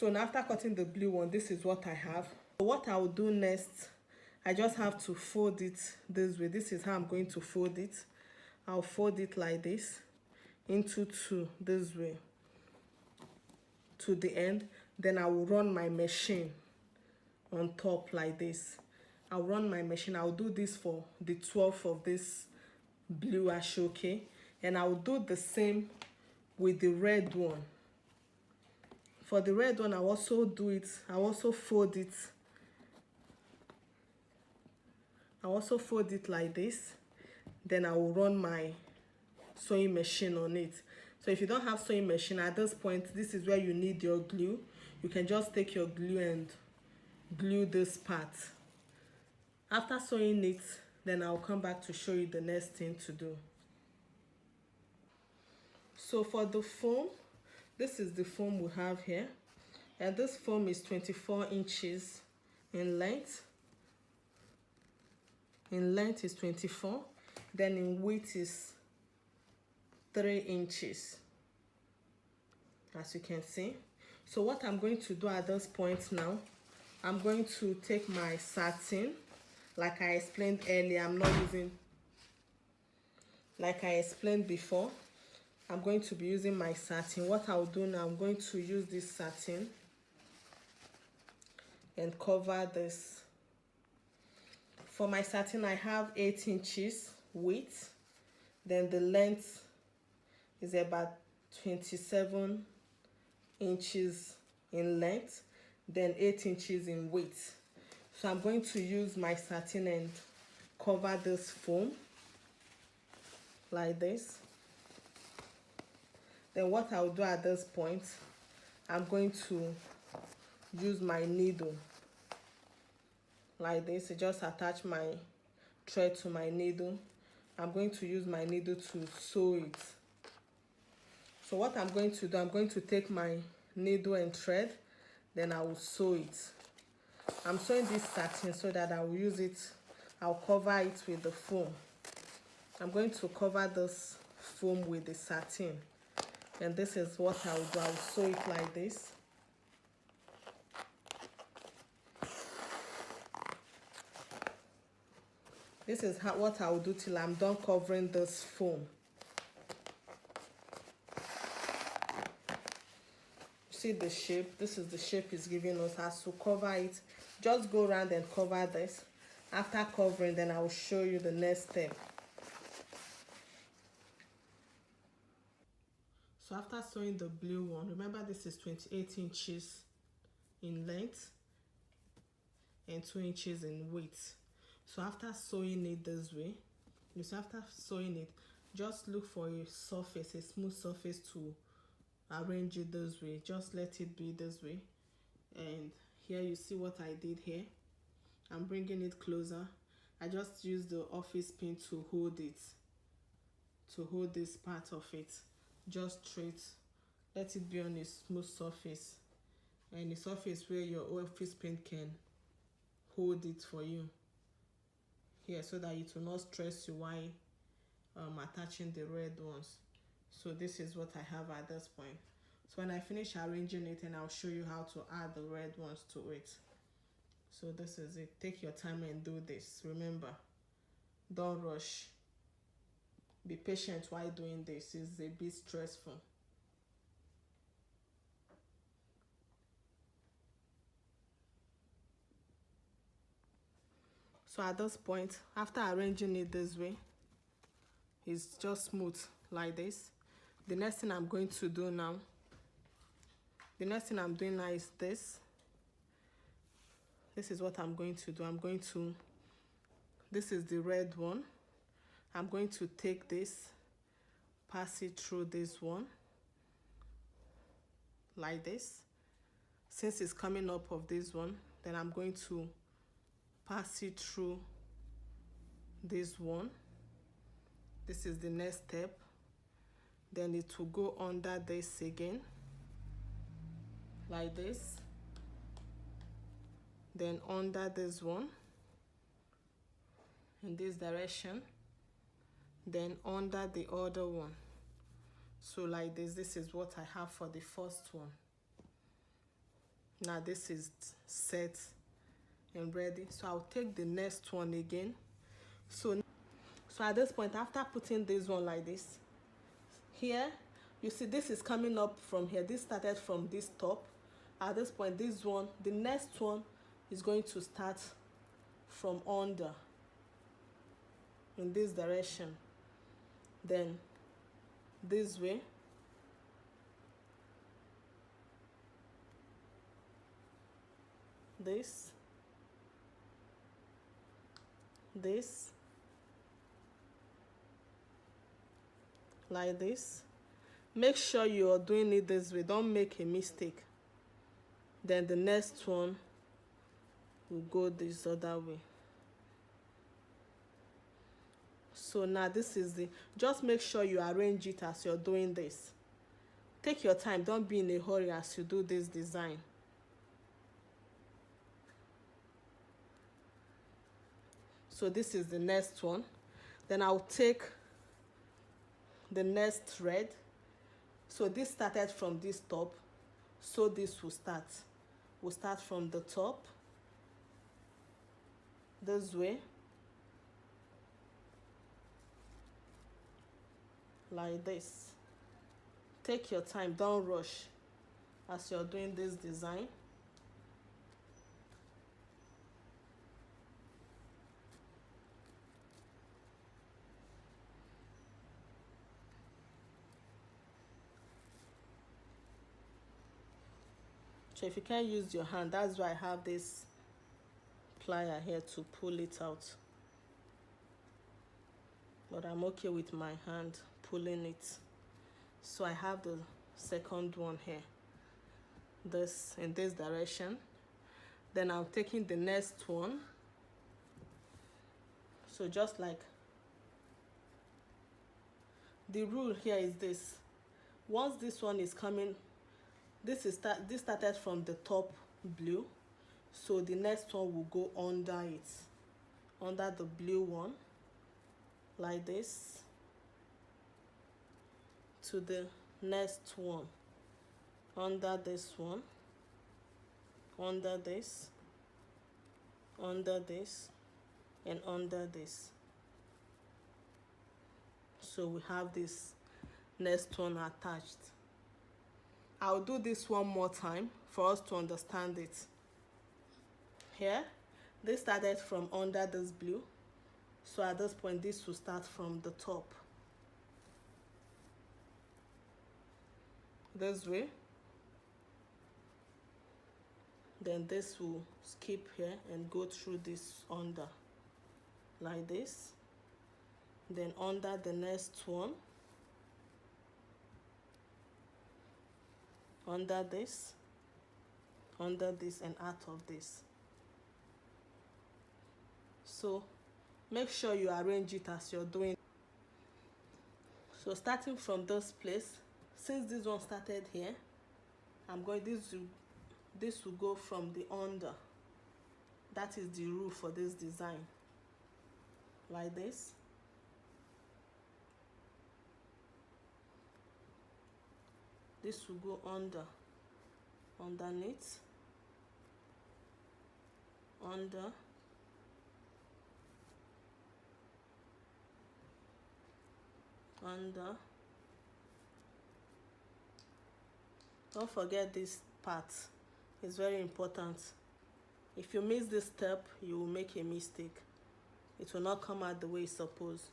So now after cutting the blue one, this is what I have. What I will do next, I just have to fold it this way. This is how I'm going to fold it. I'll fold it like this into two this way to the end. Then I will run my machine on top like this. I'll run my machine. I'll do this for the 12th of this blue ashoke, and I'll do the same with the red one. For the red one, I'll also do it. I'll also fold it. I'll also fold it like this. Then I will run my sewing machine on it. So if you don't have sewing machine at this point, this is where you need your glue. You can just take your glue and glue this part. After sewing it, then I'll come back to show you the next thing to do. So for the foam, this is the foam we have here, and this foam is 24 inches in length. In length is 24, then in width is 3 inches, as you can see. So what I'm going to do at this point now, I'm going to take my satin, like I explained earlier. I'm not using, like I explained before, I'm going to be using my satin. What I'll do now, I'm going to use this satin and cover this. For my satin, I have 8 inches width, then the length is about 27 inches in length, then 8 inches in width. So I'm going to use my satin and cover this foam like this. Then what I'll do at this point, I'm going to use my needle like this. I just attach my thread to my needle. I'm going to use my needle to sew it. So what I'm going to do, I'm going to take my needle and thread, then I will sew it. I'm sewing this satin so that I will use it, I'll cover it with the foam. I'm going to cover this foam with the satin, and this is what I will do. I will sew it like this. This is what I will do till I'm done covering this foam. See the shape? This is the shape it's giving us. As to cover it, just go around and cover this. After covering, then I will show you the next step. So after sewing the blue one, remember this is 28 inches in length and 2 inches in width. So after sewing it this way, you see, after sewing it, just look for a surface, a smooth surface to arrange it this way. Just let it be this way. And here you see what I did here. I'm bringing it closer. I just used the office pin to hold it, to hold this part of it. Just straight, let it be on a smooth surface, and a surface where your office pin can hold it for you here, so that it will not stress you while attaching the red ones. So this is what I have at this point. So when I finish arranging it, and I'll show you how to add the red ones to it. So this is it. Take your time and do this. Remember, don't rush. Be patient while doing this. It's a bit stressful. So at this point, after arranging it this way, it's just smooth like this. The next thing I'm going to do now, the next thing I'm doing now is this. This is what I'm going to do. This is the red one. I'm going to take this, pass it through this one, like this. Since it's coming up of this one, then I'm going to pass it through this one. This is the next step. Then it will go under this again, like this. Then under this one, in this direction. Then under the other one. So like this, this is what I have for the first one. Now this is set and ready, so I'll take the next one again. So at this point, after putting this one like this, here you see this is coming up from here. This started from this top. At this point, this one, the next one is going to start from under in this direction, then this way, this, like this. Make sure you're doing it this way, don't make a mistake. Then the next one will go this other way. So now this is the, just make sure you arrange it as you're doing this. Take your time, don't be in a hurry as you do this design. So this is the next one. Then I'll take the next thread. So this started from this top, so this will start. We'll start from the top, this way, like this. Take your time, don't rush as you're doing this design. So if you can't use your hand, that's why I have this plier here to pull it out. But I'm okay with my hand pulling it. So I have the second one here, this in this direction. Then I'm taking the next one. So just like, the rule here is this: once this one is coming, this started from the top blue, so the next one will go under it, under the blue one, like this, to the next one, under this one, under this, under this, and under this. So we have this next one attached. I'll do this one more time for us to understand it. Here, this started from under this blue, so at this point this will start from the top, this way. Then this will skip here and go through this under, like this. Then under the next one, under this, and out of this. So make sure you arrange it as you're doing. So starting from this place, since this one started here, I'm going, this will go from the under. That is the rule for this design, like this. This will go underneath, under, Don't forget this part, it's very important. If you miss this step, you will make a mistake. It will not come out the way it's supposed.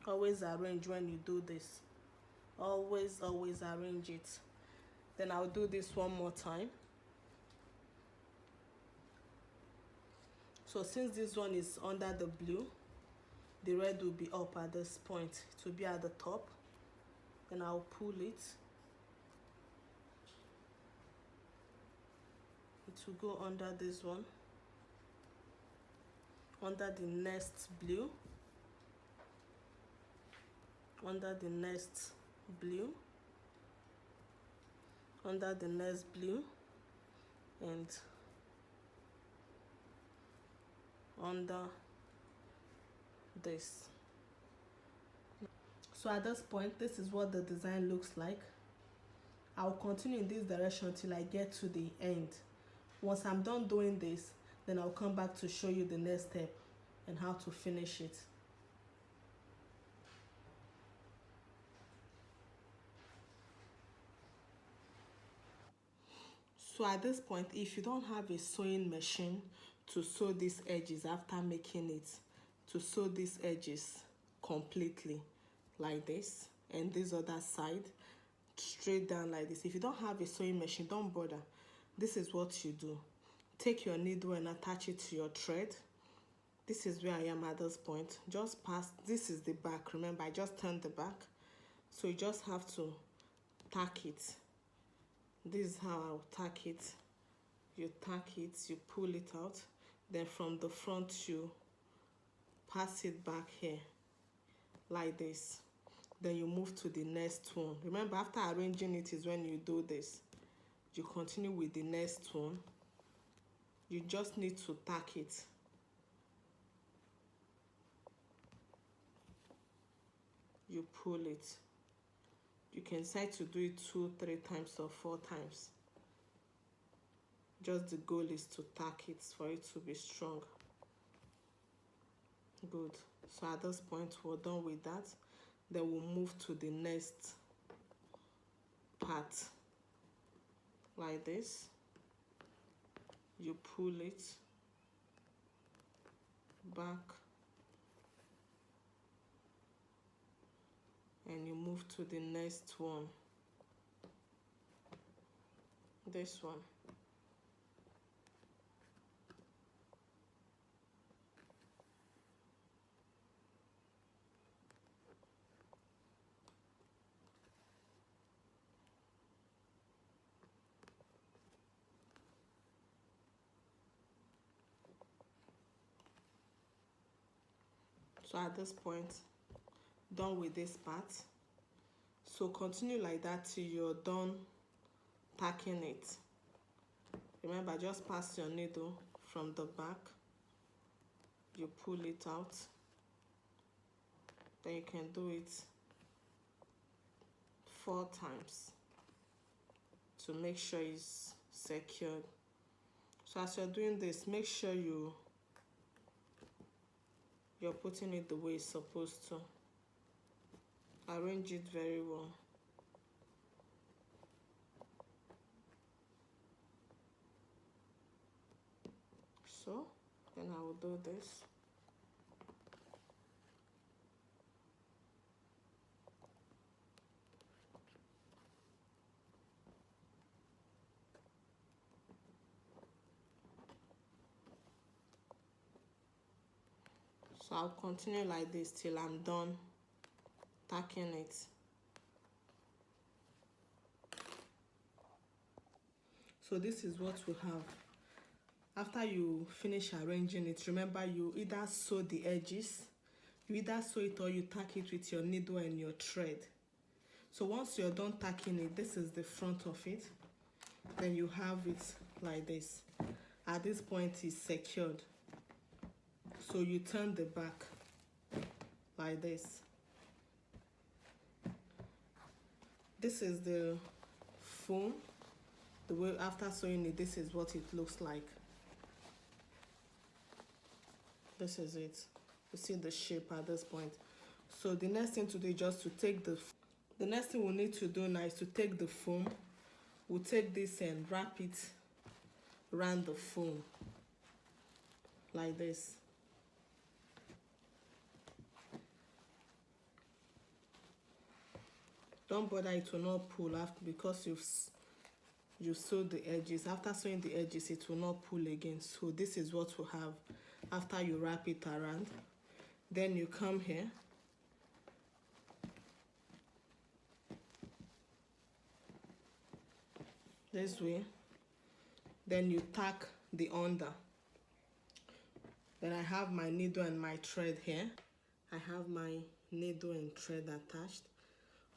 Always arrange when you do this. Always arrange it. Then I'll do this one more time. So since this one is under the blue, the red will be up at this point. It will be at the top. Then I'll pull it. It will go under this one, under the next blue, under the next blue, under the next blue, and under this. So at this point, this is what the design looks like. I'll continue in this direction till I get to the end. Once I'm done doing this, then I'll come back to show you the next step and how to finish it. So at this point, if you don't have a sewing machine to sew these edges after making it, to sew these edges completely like this, and this other side straight down like this, if you don't have a sewing machine, don't bother. This is what you do. Take your needle and attach it to your thread. This is where I am at this point. Just pass, this is the back. Remember, I just turned the back. So you just have to tack it. This is how I'll tack it. You tack it, you pull it out. Then from the front, you pass it back here like this. Then you move to the next one. Remember, after arranging it is when you do this. You continue with the next one. You just need to tack it. You pull it. You can decide to do it 2, 3 times or 4 times. Just the goal is to tack it for it to be strong. Good. So at this point, we're done with that. Then we'll move to the next part. Like this. You pull it back. And you move to the next one. This one. So at this point, done with this part. So continue like that till you're done tacking it. Remember, just pass your needle from the back. You pull it out. Then you can do it 4 times to make sure it's secured. So as you're doing this, make sure you're putting it the way it's supposed to. Arrange it very well. So, then I will do this. So I'll continue like this till I'm done tacking it. So this is what we have. After you finish arranging it, remember you either sew the edges, you either sew it or you tack it with your needle and your thread. So once you're done tacking it, this is the front of it. Then you have it like this. At this point, it's secured. So you turn the back like this. This is the foam. The way after sewing it, this is what it looks like. This is it. You see the shape at this point. So the next thing to do is just to take the next thing we need to do now is to take the foam. We'll take this and wrap it around the foam like this. Don't bother, it will not pull after because you've sewed the edges. After sewing the edges, it will not pull again. So this is what we have after you wrap it around. Then you come here. This way. Then you tack the under. Then I have my needle and my thread here. I have my needle and thread attached.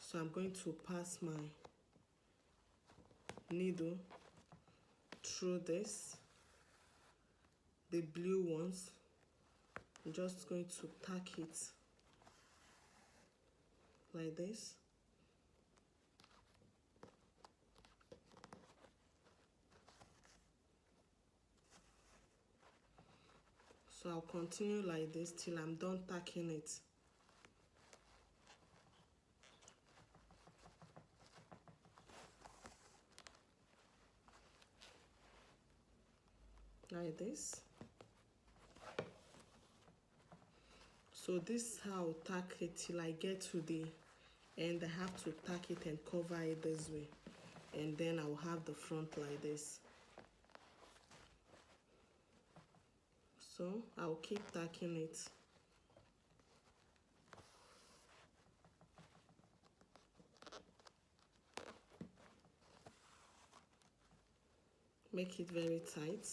So I'm going to pass my needle through this, the blue ones. I'm just going to tack it like this. So I'll continue like this till I'm done tacking it. Like this. So this is how I'll tack it till I get to the end. I have to tack it and cover it this way, and then I'll have the front like this. So I'll keep tacking it. Make it very tight.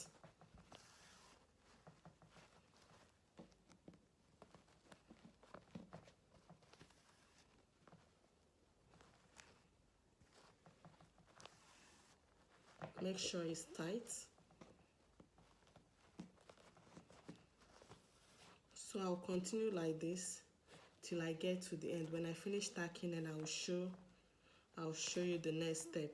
Make sure it's tight. So I'll continue like this till I get to the end. When I finish tacking, and I'll show you the next step.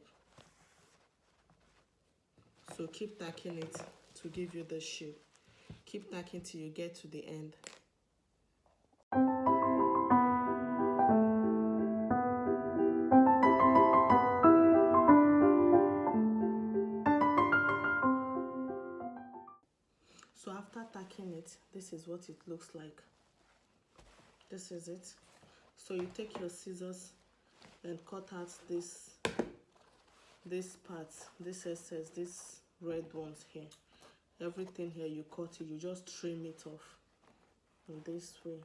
So keep tacking it to give you the shape. Keep tacking till you get to the end. So after tacking it, this is what it looks like. This is it. So you take your scissors and cut out this part, this excess, these red ones here. Everything here, you cut it, you just trim it off in this way.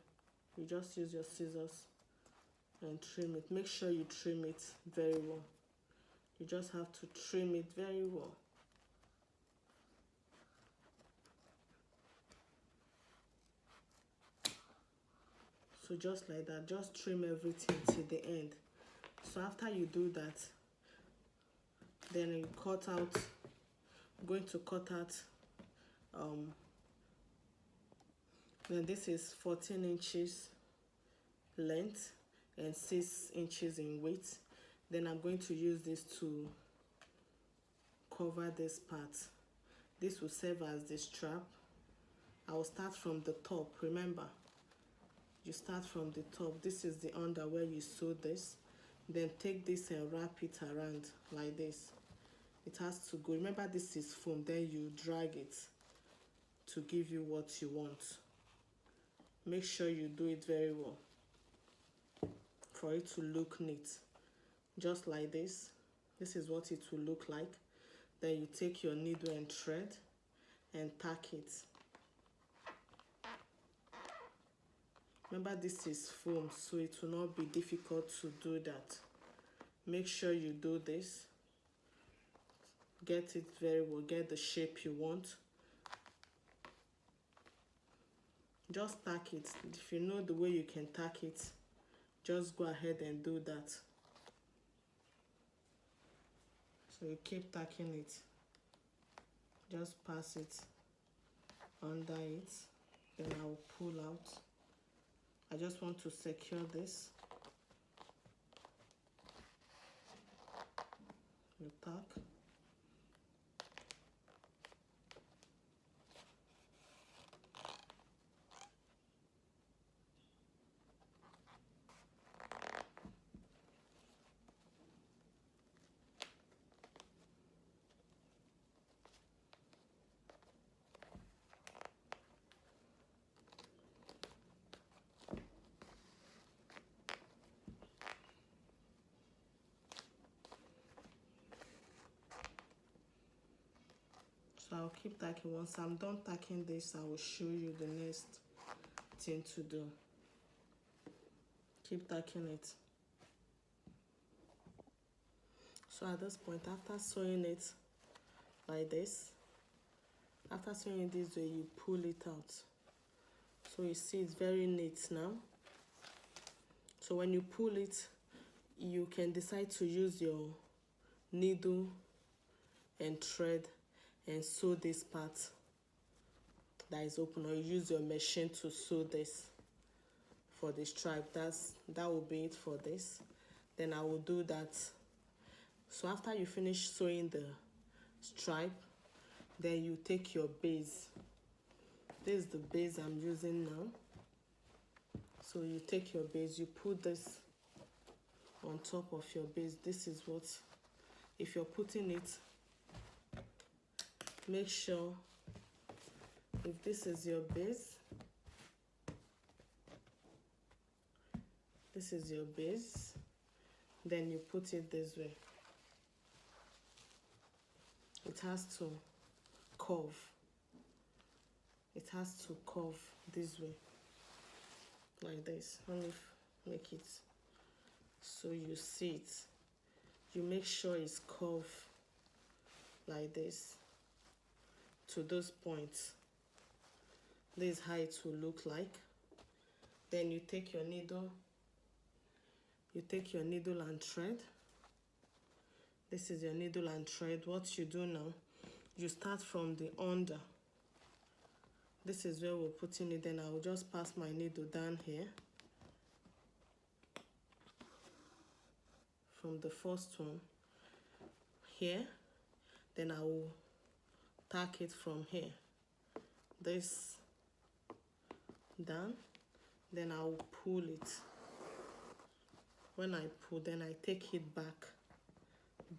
You just use your scissors and trim it. Make sure you trim it very well. You just have to trim it very well. So just like that, just trim everything to the end. So after you do that, then you cut out, I'm going to cut out, then this is 14 inches length and 6 inches in width. Then I'm going to use this to cover this part. This will serve as the strap. I will start from the top. Remember, you start from the top. This is the under where you sew this. Then take this and wrap it around like this. It has to go. Remember, this is foam. Then you drag it to give you what you want. Make sure you do it very well for it to look neat. Just like this. This is what it will look like. Then you take your needle and thread and tack it. Remember, this is foam, so it will not be difficult to do that. Make sure you do this. Get it very well, get the shape you want. Just tack it. If you know the way you can tack it, just go ahead and do that. So you keep tacking it. Just pass it under it. Then I will pull out. I just want to secure this. You tack. So I'll keep tacking. Once I'm done tacking this, I will show you the next thing to do. Keep tacking it. So at this point, after sewing it like this, after sewing it this way, you pull it out. So you see it's very neat now. So when you pull it, you can decide to use your needle and thread and sew this part that is open, or use your machine to sew this for the stripe. That will be it for this. Then I will do that. So after you finish sewing the stripe, then you take your base This is the base I'm using now. So you take your base, you put this on top of your base. This is what, if you're putting it, make sure if this is your base, this is your base, then you put it this way. It has to curve. It has to curve this way, like this. Let me make it so you see it. You make sure it's curved like this to those points. This is how it will look like. Then you take your needle. You take your needle and thread. This is your needle and thread. What you do now, you start from the under. This is where we're putting it. Then I will just pass my needle down here. From the first one here. Then I will tack it from here. This down. Then I will pull it. When I pull, then I take it back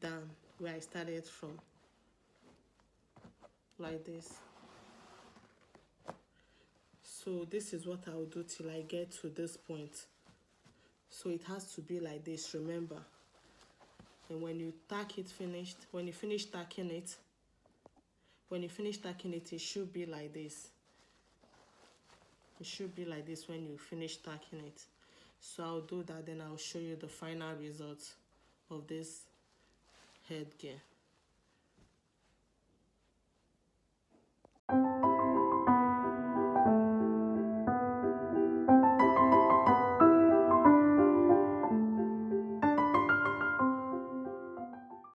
down where I started from, like this. So this is what I will do till I get to this point. So it has to be like this, remember. And when you tack it finished, when you finish tacking it, it should be like this. It should be like this when you finish tacking it. So I'll do that, then I'll show you the final result of this headgear.